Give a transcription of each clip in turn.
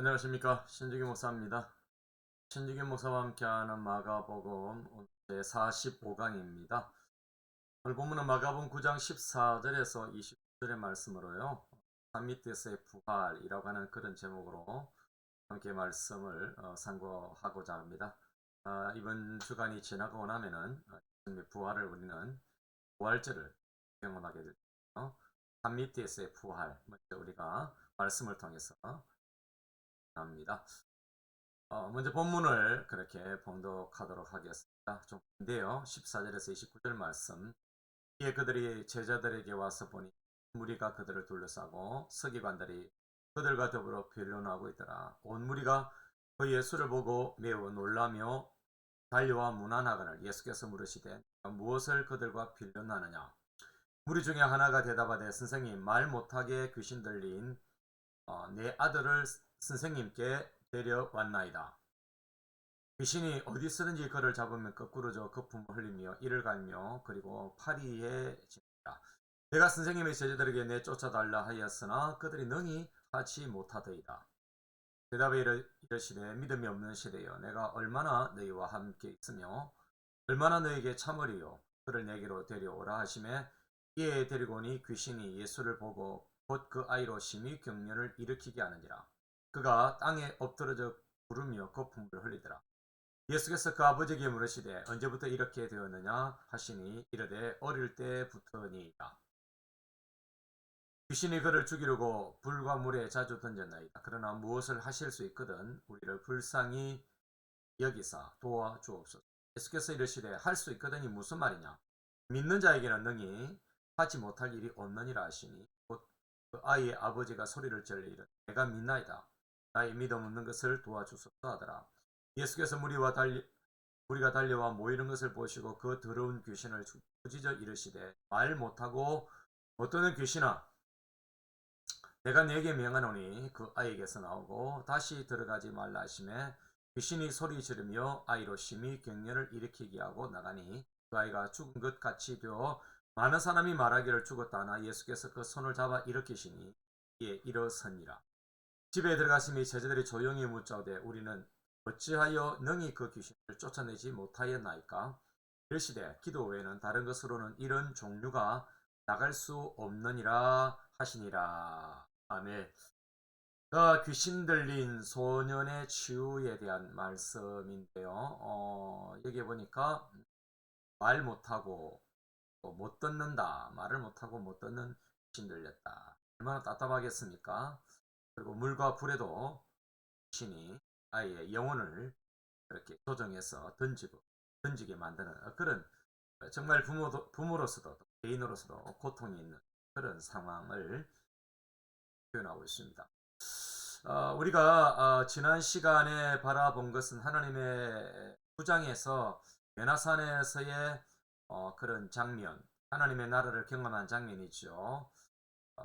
안녕하십니까, 신주기 목사입니다. 신주기 목사와 함께하는 마가복음 제45강입니다. 오늘 본문은 마가복음 9장 14절에서 29절의 말씀으로요, 산미트에서의 부활이라고 하는 그런 제목으로 함께 말씀을 상고하고자 합니다. 이번 주간이 지나고 나면은 예수님의 부활을 우리는 부활절을 경험하게 될 텐데요. 산미트에서의 부활, 먼저 우리가 말씀을 통해서 합니다. 먼저 본문을 그렇게 봉독하도록 하겠습니다. 좀 긴데요. 14절에서 29절 말씀. 이에 그들이 제자들에게 와서 보니 무리가 그들을 둘러싸고 서기관들이 그들과 더불어 변론하고 있더라. 온 무리가 그 예수를 보고 매우 놀라며 달려와 문안하거늘 예수께서 물으시되 무엇을 그들과 변론하느냐. 무리 중에 하나가 대답하되 선생님 말 못하게 귀신 들린 내 아들을 선생님께 데려왔나이다. 귀신이 어디서든지 그를 잡으면 거꾸로 져 거품을 흘리며 이를 갈며 그리고 파리에 집니다. 내가 선생님의 제자들에게 내쫓아달라 하였으나 그들이 능히 하지 못하더이다. 대답에 이르시되 믿음이 없는 시대여 내가 얼마나 너희와 함께 있으며 얼마나 너희에게 참으리요. 그를 내게로 데려오라 하시매 이에 데리고 오니 귀신이 예수를 보고 곧 그 아이로 심히 경련을 일으키게 하느니라. 그가 땅에 엎드러져 부르며 거품을 흘리더라. 예수께서 그 아버지에게 물으시되 언제부터 이렇게 되었느냐 하시니 이르되 어릴 때부터니이다. 귀신이 그를 죽이려고 불과 물에 자주 던졌나이다. 그러나 무엇을 하실 수 있거든 우리를 불쌍히 여기사 도와주옵소서. 예수께서 이르시되 할 수 있거든이 무슨 말이냐. 믿는 자에게는 능히 하지 못할 일이 없느니라 하시니 곧 그 아이의 아버지가 소리를 질러 이르되 내가 믿나이다. 나의 믿음 없는 것을 도와주소서 하더라. 예수께서 무리가 달려와 모이는 것을 보시고 그 더러운 귀신을 꾸짖어 이르시되 말 못하고 못 듣는 귀신아 내가 네게 명하노니 그 아이에게서 나오고 다시 들어가지 말라 하시매 귀신이 소리 지르며 아이로 심히 경련을 일으키게 하고 나가니 그 아이가 죽은 것 같이 되어 많은 사람이 말하기를 죽었다 하나 예수께서 그 손을 잡아 일으키시니 이에 일어서니라. 집에 들어가시니 제자들이 조용히 묻자오되 우리는 어찌하여 능히 그 귀신을 쫓아내지 못하였나이까? 이르시되 기도 외에는 다른 것으로는 이런 종류가 나갈 수 없느니라 하시니라. 아멘. 귀신 들린 소년의 치유에 대한 말씀인데요. 여기 보니까 말 못하고 못 듣는다. 말을 못하고 못 듣는 귀신 들렸다. 얼마나 답답하겠습니까? 그리고 물과 불에도 신이 아이의 영혼을 이렇게 조정해서 던지게 만드는 그런 정말 부모로서도 개인으로서도 고통이 있는 그런 상황을 표현하고 있습니다. 우리가 지난 시간에 바라본 것은 하나님의 구장에서 베나산에서의 그런 장면, 하나님의 나라를 경험한 장면이죠.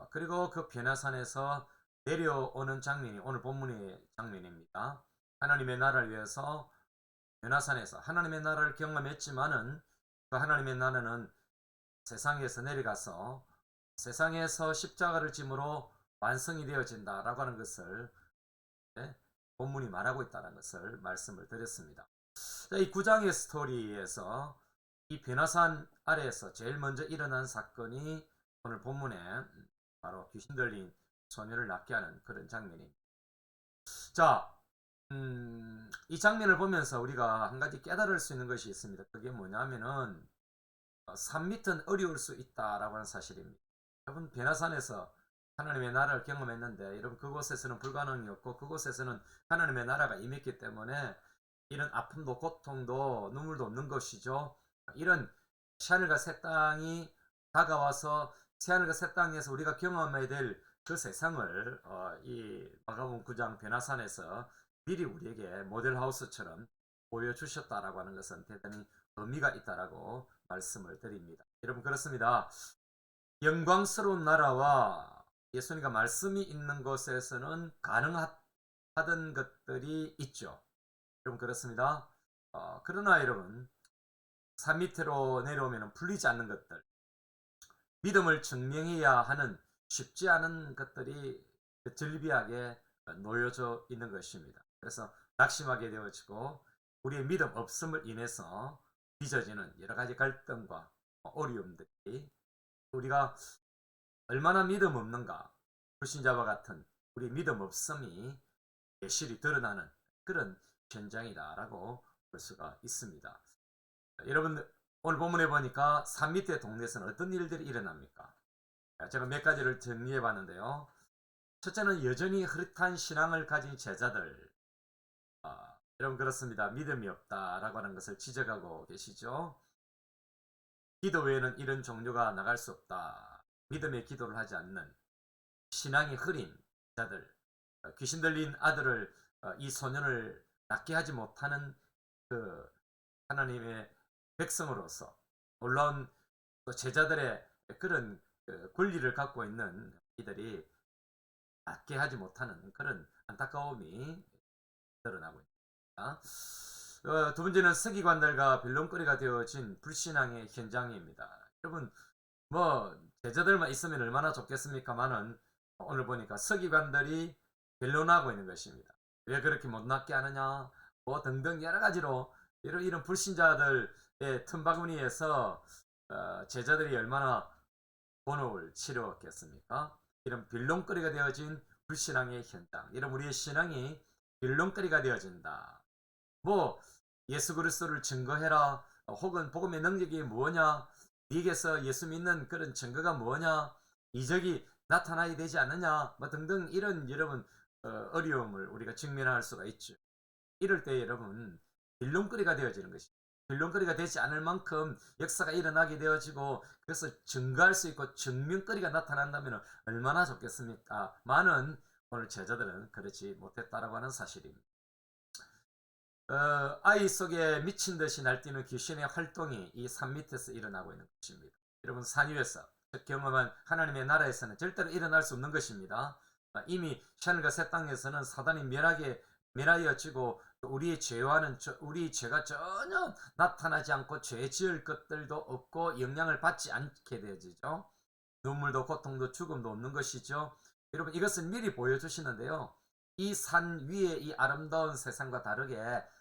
그리고 그 베나산에서 내려오는 장면이 오늘 본문의 장면입니다. 하나님의 나라를 위해서 베나산에서 하나님의 나라를 경험했지만은 그 하나님의 나라는 세상에서 내려가서 세상에서 십자가를 짐으로 완성이 되어진다라고 하는 것을 본문이 말하고 있다는 것을 말씀을 드렸습니다. 이 9장의 스토리에서 이 베나산 아래에서 제일 먼저 일어난 사건이 오늘 본문에 바로 귀신 들린 소녀를 낫게 하는 그런 장면입니다. 자, 이 장면을 보면서 우리가 한 가지 깨달을 수 있는 것이 있습니다. 그게 뭐냐면은 산 밑은 어려울 수 있다라고 하는 사실입니다. 여러분 베나산에서 하나님의 나라를 경험했는데 여러분 그곳에서는 불가능이었고 그곳에서는 하나님의 나라가 임했기 때문에 이런 아픔도 고통도 눈물도 없는 것이죠. 이런 새하늘과 새 땅이 다가와서 새하늘과 새 땅에서 우리가 경험해야 될 그 세상을 이 마가복음 9장 베나산에서 미리 우리에게 모델하우스처럼 보여주셨다라고 하는 것은 대단히 의미가 있다라고 말씀을 드립니다. 여러분 그렇습니다. 영광스러운 나라와 예수님과 말씀이 있는 곳에서는 가능하던 것들이 있죠. 여러분 그렇습니다. 그러나 여러분 산 밑으로 내려오면 풀리지 않는 것들, 믿음을 증명해야 하는 쉽지 않은 것들이 절비하게 놓여져 있는 것입니다. 그래서 낙심하게 되어지고 우리의 믿음 없음을 인해서 빚어지는 여러 가지 갈등과 어려움들이 우리가 얼마나 믿음 없는가, 불신자와 같은 우리 믿음 없음이 예실이 드러나는 그런 현장이다라고 볼 수가 있습니다. 여러분 오늘 본문에 보니까 산 밑의 동네에서는 어떤 일들이 일어납니까? 제가 몇 가지를 정리해 봤는데요. 첫째는 여전히 흐릿한 신앙을 가진 제자들, 여러분 그렇습니다. 믿음이 없다라고 하는 것을 지적하고 계시죠. 기도 외에는 이런 종류가 나갈 수 없다. 믿음의 기도를 하지 않는 신앙이 흐린 자들, 귀신 들린 아들을 이 소년을 낫게 하지 못하는 그 하나님의 백성으로서 놀라운 제자들의 그런 권리를 갖고 있는 이들이 낫게 하지 못하는 그런 안타까움이 드러나고 있습니다. 두 번째는 서기관들과 변론거리가 되어진 불신앙의 현장입니다. 여러분 제자들만 있으면 얼마나 좋겠습니까마는 오늘 보니까 서기관들이 변론하고 있는 것입니다. 왜 그렇게 못 낫게 하느냐 등등 여러 가지로 이런 불신자들의 틈바구니에서 제자들이 얼마나 본업을 치르었겠습니까? 이런 변론거리가 되어진 불신앙의 현장, 이런 우리의 신앙이 변론거리가 되어진다. 예수 그리스도를 증거해라, 혹은 복음의 능력이 뭐냐, 네게서 예수 믿는 그런 증거가 뭐냐, 이적이 나타나야 되지 않느냐, 등등 이런 여러분 어려움을 우리가 직면할 수가 있죠. 이럴 때 여러분 변론거리가 되어지는 것이 변론거리가 되지 않을 만큼 역사가 일어나게 되어지고 그래서 증거할 수 있고 증명거리가 나타난다면 얼마나 좋겠습니까? 많은 오늘 제자들은 그렇지 못했다라고 하는 사실입니다. 아이 속에 미친 듯이 날뛰는 귀신의 활동이 이 산 밑에서 일어나고 있는 것입니다. 여러분 산 위에서 경험한 하나님의 나라에서는 절대로 일어날 수 없는 것입니다. 이미 하늘과 새 땅에서는 사단이 멸하여지고 우리의 죄와는 우리 죄가 전혀 나타나지 않고 죄 지을 것들도 없고 영향을 받지 않게 되어지죠. 눈물도 고통도 죽음도 없는 것이죠. 여러분 이것은 미리 보여주시는데요. 이 산 위에 이 아름다운 세상과 다르게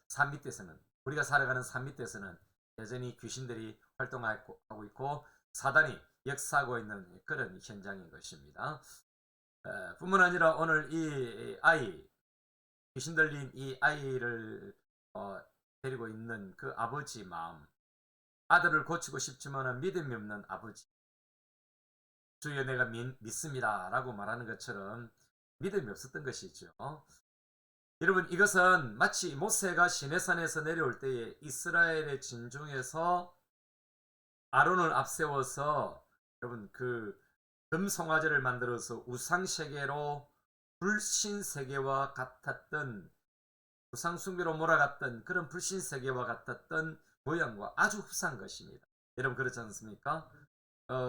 산 밑에서는 우리가 살아가는 산 밑에서는 여전히 귀신들이 활동하고 있고 사단이 역사하고 있는 그런 현장인 것입니다. 뿐만 아니라 오늘 이 아이 귀신 들린 이 아이를 데리고 있는 그 아버지 마음, 아들을 고치고 싶지만 믿음이 없는 아버지, 주여 내가 믿습니다 라고 말하는 것처럼 믿음이 없었던 것이죠. 여러분 이것은 마치 모세가 시내산에서 내려올 때에 이스라엘의 진중에서 아론을 앞세워서 여러분 그 금송아지를 만들어서 우상세계로 불신세계와 같았던 우상숭배로 몰아갔던 그런 불신세계와 같았던 모양과 아주 흡사한 것입니다. 여러분 그렇지 않습니까?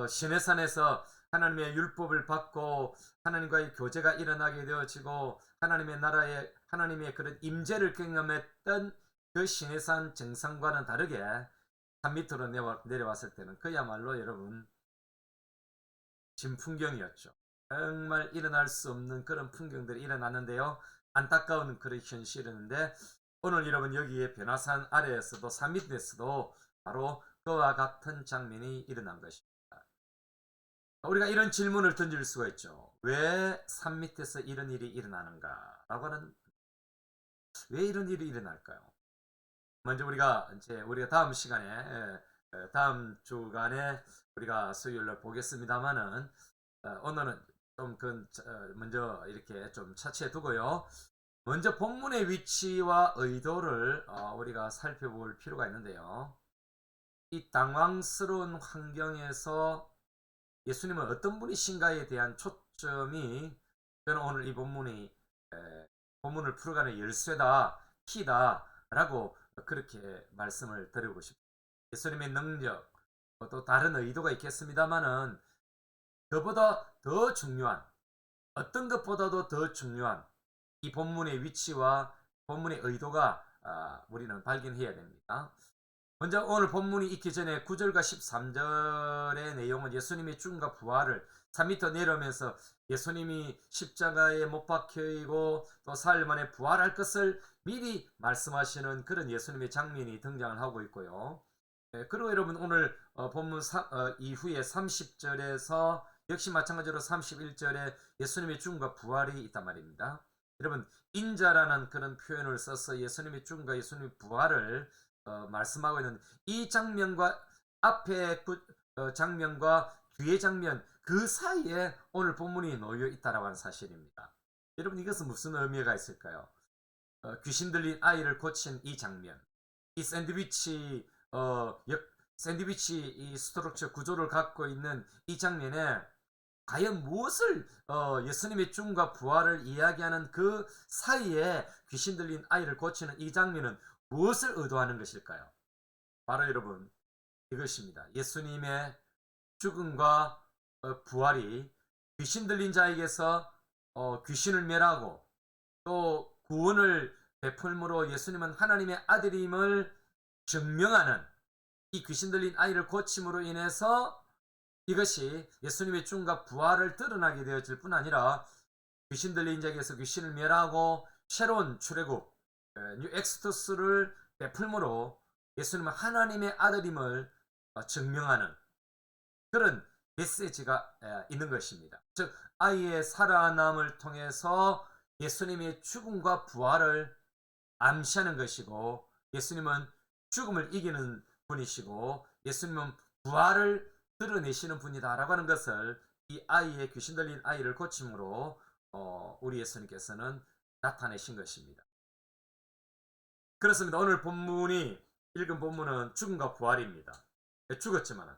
시내산에서 하나님의 율법을 받고 하나님과의 교제가 일어나게 되어지고 하나님의 나라에 하나님의 그런 임재를 경험했던 그 시내산 정상과는 다르게 산 밑으로 내려왔을 때는 그야말로 여러분 진풍경이었죠. 정말 일어날 수 없는 그런 풍경들이 일어났는데요. 안타까운 그런 현실이었는데 오늘 여러분 여기에 변화산 아래에서도 산 밑에서도 바로 그와 같은 장면이 일어난 것입니다. 우리가 이런 질문을 던질 수가 있죠. 왜 산 밑에서 이런 일이 일어나는가? 라고 하는 왜 이런 일이 일어날까요? 먼저 우리가 다음 시간에 다음 주간에 우리가 수요일날 보겠습니다만은 오늘은 좀 먼저 이렇게 좀 차치해 두고요. 먼저 본문의 위치와 의도를 우리가 살펴볼 필요가 있는데요. 이 당황스러운 환경에서 예수님은 어떤 분이신가에 대한 초점이 저는 오늘 이 본문을 풀어가는 열쇠다, 키다 라고 그렇게 말씀을 드리고 싶습니다. 예수님의 능력, 또 다른 의도가 있겠습니다만은 그보다 더 중요한, 어떤 것보다도 더 중요한 이 본문의 위치와 본문의 의도가 우리는 발견해야 됩니다. 먼저 오늘 본문이 있기 전에 9절과 13절의 내용은 예수님의 죽음과 부활을 산 밑으로 내려오면서 예수님이 십자가에 못 박혀있고 또 사흘 만에 부활할 것을 미리 말씀하시는 그런 예수님의 장면이 등장을 하고 있고요. 그리고 여러분 오늘 본문 이후에 30절에서 역시 마찬가지로 31절에 예수님의 죽음과 부활이 있단 말입니다. 여러분 인자라는 그런 표현을 써서 예수님의 죽음과 예수님의 부활을 말씀하고 있는 이 장면과 앞에 장면과 뒤의 장면 그 사이에 오늘 본문이 놓여 있다라고 하는 사실입니다. 여러분 이것은 무슨 의미가 있을까요? 귀신 들린 아이를 고친 이 장면, 이 샌드위치 샌드위치 이 스트럭처 구조를 갖고 있는 이 장면에 과연 무엇을 예수님의 죽음과 부활을 이야기하는 그 사이에 귀신 들린 아이를 고치는 이 장면은 무엇을 의도하는 것일까요? 바로 여러분 이것입니다. 예수님의 죽음과 부활이 귀신 들린 자에게서 귀신을 멸하고 또 구원을 베풀므로 예수님은 하나님의 아들임을 증명하는 이 귀신 들린 아이를 고침으로 인해서 이것이 예수님의 죽음과 부활을 드러나게 되어질 뿐 아니라 귀신 들린 자에게서 귀신을 멸하고 새로운 출애굽 뉴 엑스토스를 베풀므로 예수님은 하나님의 아들임을 증명하는 그런 메시지가 있는 것입니다. 즉 아이의 살아남을 통해서 예수님의 죽음과 부활을 암시하는 것이고 예수님은 죽음을 이기는 분이시고 예수님은 부활을 드러내시는 분이다라고 하는 것을 이 아이의 귀신 들린 아이를 고침으로 우리 예수님께서는 나타내신 것입니다. 그렇습니다. 오늘 본문이 읽은 본문은 죽음과 부활입니다. 죽었지만은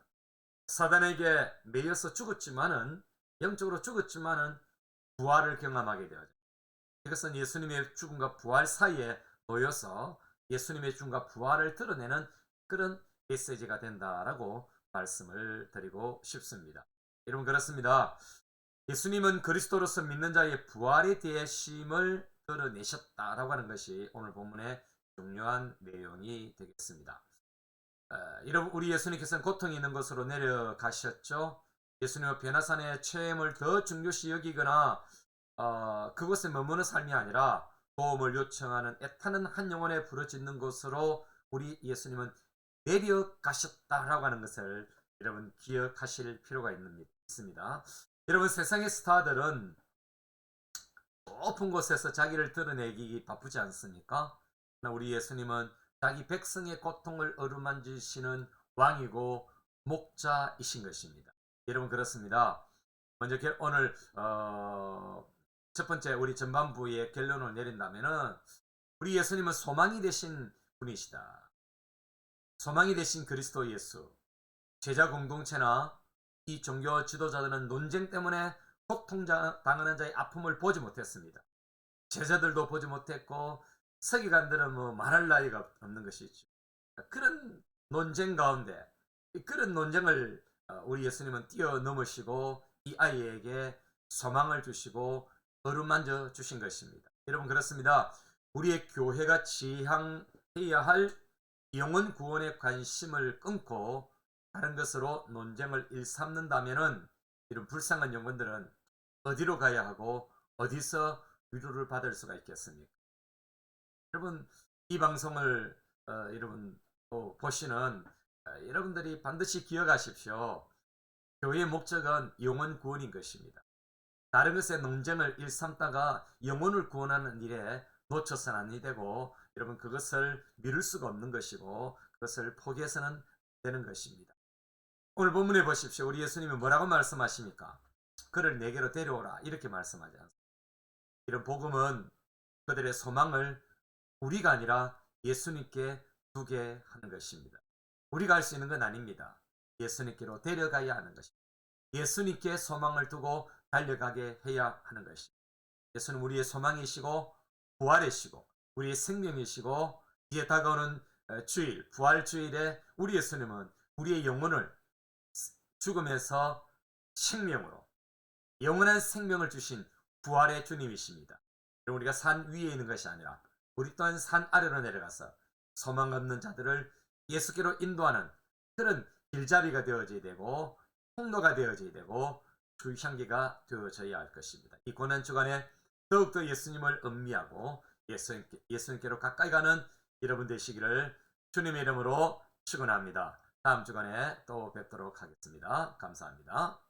사단에게 매여서 죽었지만은 영적으로 죽었지만은 부활을 경험하게 되어져. 이것은 예수님의 죽음과 부활 사이에 놓여서 예수님의 죽음과 부활을 드러내는 그런 메시지가 된다라고 말씀을 드리고 싶습니다. 여러분 그렇습니다. 예수님은 그리스도로서 믿는 자의 부활에 대하심을 드러내셨다라고 하는 것이 오늘 본문의 중요한 내용이 되겠습니다. 여러분 우리 예수님께서는 고통이 있는 곳으로 내려가셨죠. 예수님은 변화산의 체험을 더 중요시 여기거나 그곳에 머무는 삶이 아니라 도움을 요청하는 애타는 한 영혼에 부르짖는 곳으로 우리 예수님은 내려가셨다라고 하는 것을 여러분 기억하실 필요가 있습니다. 여러분 세상의 스타들은 높은 곳에서 자기를 드러내기 바쁘지 않습니까? 우리 예수님은 자기 백성의 고통을 어루만지시는 왕이고 목자이신 것입니다. 여러분 그렇습니다. 먼저 오늘 첫 번째 우리 전반부의 결론을 내린다면은 우리 예수님은 소망이 되신 분이시다. 소망이 되신 그리스도 예수. 제자 공동체나 이 종교 지도자들은 논쟁 때문에 고통당하는 자의 아픔을 보지 못했습니다. 제자들도 보지 못했고 서기관들은 뭐 말할 나위가 없는 것이죠. 그런 논쟁 가운데 그런 논쟁을 우리 예수님은 뛰어넘으시고 이 아이에게 소망을 주시고 어루만져 주신 것입니다. 여러분 그렇습니다. 우리의 교회가 지향해야 할 영혼 구원에 관심을 끊고 다른 것으로 논쟁을 일삼는다면은 이런 불쌍한 영혼들은 어디로 가야 하고 어디서 위로를 받을 수가 있겠습니까? 여러분 이 방송을 여러분 보시는 여러분들이 반드시 기억하십시오. 교회의 목적은 영혼 구원인 것입니다. 다른 것에 논쟁을 일삼다가 영혼을 구원하는 일에 놓쳐서는 아니 되고 여러분 그것을 미룰 수가 없는 것이고 그것을 포기해서는 되는 것입니다. 오늘 본문에 보십시오. 우리 예수님이 뭐라고 말씀하십니까? 그를 내게로 데려오라 이렇게 말씀하지 않습니다. 이런 복음은 그들의 소망을 우리가 아니라 예수님께 두게 하는 것입니다. 우리가 할 수 있는 건 아닙니다. 예수님께로 데려가야 하는 것입니다. 예수님께 소망을 두고 달려가게 해야 하는 것입니다. 예수는 우리의 소망이시고 부활이시고 우리의 생명이시고 이에 다가오는 주일 부활주일에 우리 예수님은 우리의 영혼을 죽음에서 생명으로 영원한 생명을 주신 부활의 주님이십니다. 우리가 산 위에 있는 것이 아니라 우리 또한 산 아래로 내려가서 소망 없는 자들을 예수께로 인도하는 그런 길잡이가 되어져야 되고 통로가 되어져야 되고 주향기가 되어져야 할 것입니다. 이 고난 주간에 더욱더 예수님을 음미하고 예수님께로 가까이 가는 여러분 되시기를 주님의 이름으로 축원합니다. 다음 주간에 또 뵙도록 하겠습니다. 감사합니다.